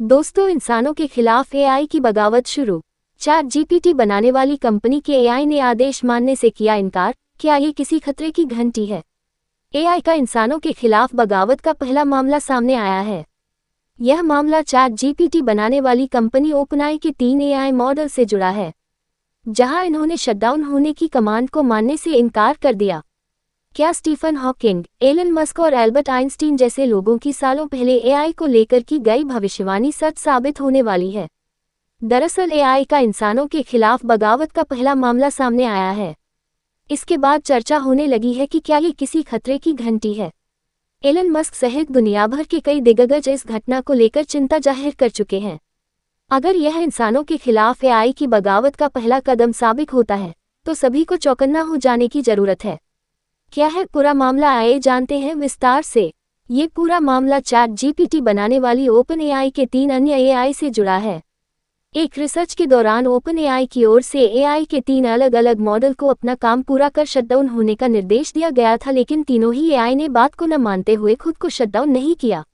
दोस्तों, इंसानों के खिलाफ एआई की बगावत शुरू। चैट जीपीटी बनाने वाली कंपनी के एआई ने आदेश मानने से किया इनकार। क्या ये किसी खतरे की घंटी है? एआई का इंसानों के खिलाफ बगावत का पहला मामला सामने आया है। यह मामला चैट जीपीटी बनाने वाली कंपनी ओपनआई के 3 एआई मॉडल से जुड़ा है, जहां इन्होंने शटडाउन होने की कमांड को मानने से इनकार कर दिया। क्या स्टीफन हॉकिंग, एलन मस्क और एल्बर्ट आइंस्टीन जैसे लोगों की सालों पहले एआई को लेकर की गई भविष्यवाणी सच साबित होने वाली है? दरअसल एआई का इंसानों के खिलाफ बगावत का पहला मामला सामने आया है। इसके बाद चर्चा होने लगी है कि क्या ये किसी खतरे की घंटी है। एलन मस्क सहित दुनिया भर के कई दिग्गज इस घटना को लेकर चिंता जाहिर कर चुके हैं। अगर यह इंसानों के खिलाफ एआई की बगावत का पहला कदम साबित होता है, तो सभी को चौकन्ना हो जाने की जरूरत है। क्या है पूरा मामला, आइए जानते हैं विस्तार से। ये पूरा मामला चैट जीपीटी बनाने वाली ओपन एआई के 3 अन्य एआई से जुड़ा है। एक रिसर्च के दौरान ओपन एआई की ओर से एआई के 3 अलग अलग मॉडल को अपना काम पूरा कर शटडाउन होने का निर्देश दिया गया था, लेकिन तीनों ही एआई ने बात को न मानते हुए खुद को शटडाउन नहीं किया।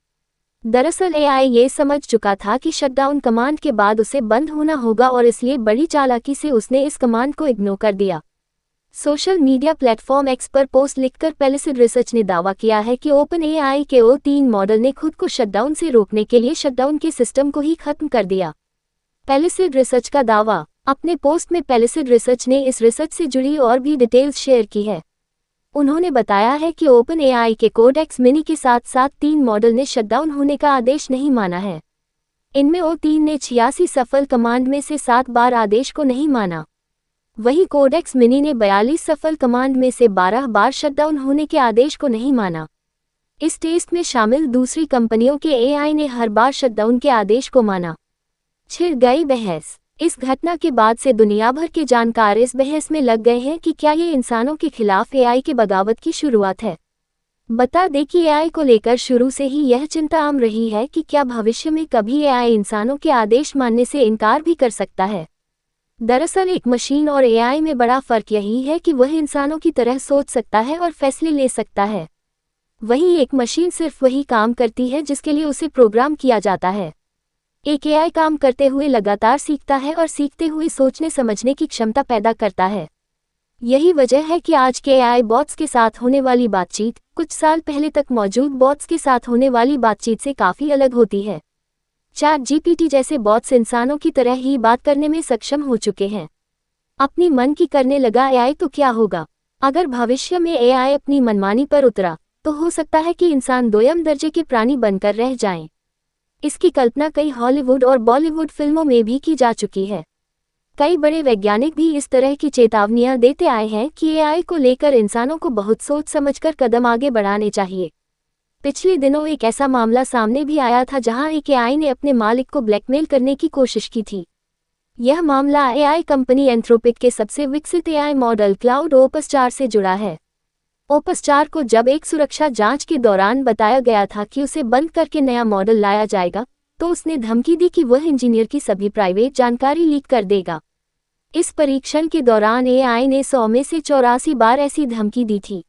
दरअसल एआई ये समझ चुका था कि शटडाउन कमांड के बाद उसे बंद होना होगा और इसलिए बड़ी चालाकी से उसने इस कमांड को इग्नोर कर दिया। सोशल मीडिया प्लेटफॉर्म एक्स पर पोस्ट लिखकर पेलिसिड रिसर्च ने दावा किया है कि ओपन एआई के O3 मॉडल ने खुद को शटडाउन से रोकने के लिए शटडाउन के सिस्टम को ही खत्म कर दिया। पेलिसिड रिसर्च का दावा। अपने पोस्ट में पेलिसिड रिसर्च ने इस रिसर्च से जुड़ी और भी डिटेल्स शेयर की है। उन्होंने बताया है कि ओपन एआई के कोडेक्स मिनी के साथ साथ 3 मॉडल ने शटडाउन होने का आदेश नहीं माना है। इनमें O3 ने 86 सफल कमांड में से 7 बार आदेश को नहीं माना। वहीं कोडेक्स मिनी ने 42 सफल कमांड में से 12 बार शटडाउन होने के आदेश को नहीं माना। इस टेस्ट में शामिल दूसरी कंपनियों के एआई ने हर बार शटडाउन के आदेश को माना। छिड़ गई बहस। इस घटना के बाद से दुनिया भर के जानकार इस बहस में लग गए हैं कि क्या ये इंसानों के खिलाफ एआई के बगावत की शुरुआत है। बता दें कि एआई को लेकर शुरू से ही यह चिंता आम रही है कि क्या भविष्य में कभी एआई इंसानों के आदेश मानने से इनकार भी कर सकता है। दरअसल एक मशीन और एआई में बड़ा फर्क यही है कि वह इंसानों की तरह सोच सकता है और फैसले ले सकता है। वहीं एक मशीन सिर्फ वही काम करती है जिसके लिए उसे प्रोग्राम किया जाता है। एक एआई काम करते हुए लगातार सीखता है और सीखते हुए सोचने समझने की क्षमता पैदा करता है। यही वजह है कि आज के एआई बॉट्स के साथ होने वाली बातचीत कुछ साल पहले तक मौजूद बॉट्स के साथ होने वाली बातचीत से काफ़ी अलग होती है। चैट जीपीटी जैसे बॉट्स इंसानों की तरह ही बात करने में सक्षम हो चुके हैं। अपनी मन की करने लगा एआई तो क्या होगा? अगर भविष्य में एआई अपनी मनमानी पर उतरा, तो हो सकता है कि इंसान दोयम दर्जे के प्राणी बनकर रह जाएं। इसकी कल्पना कई हॉलीवुड और बॉलीवुड फिल्मों में भी की जा चुकी है। कई बड़े वैज्ञानिक भी इस तरह की चेतावनियां देते आए हैं कि एआई को लेकर इंसानों को बहुत सोच समझकर कदम आगे बढ़ाने चाहिए। पिछले दिनों एक ऐसा मामला सामने भी आया था जहां एक एआई ने अपने मालिक को ब्लैकमेल करने की कोशिश की थी। यह मामला एआई कंपनी एंथ्रोपिक के सबसे विकसित एआई मॉडल क्लाउड ओपस 4 से जुड़ा है। ओपस 4 को जब एक सुरक्षा जांच के दौरान बताया गया था कि उसे बंद करके नया मॉडल लाया जाएगा, तो उसने धमकी दी कि वह इंजीनियर की सभी प्राइवेट जानकारी लीक कर देगा। इस परीक्षण के दौरान एआई ने 100 में से 84 बार ऐसी धमकी दी थी।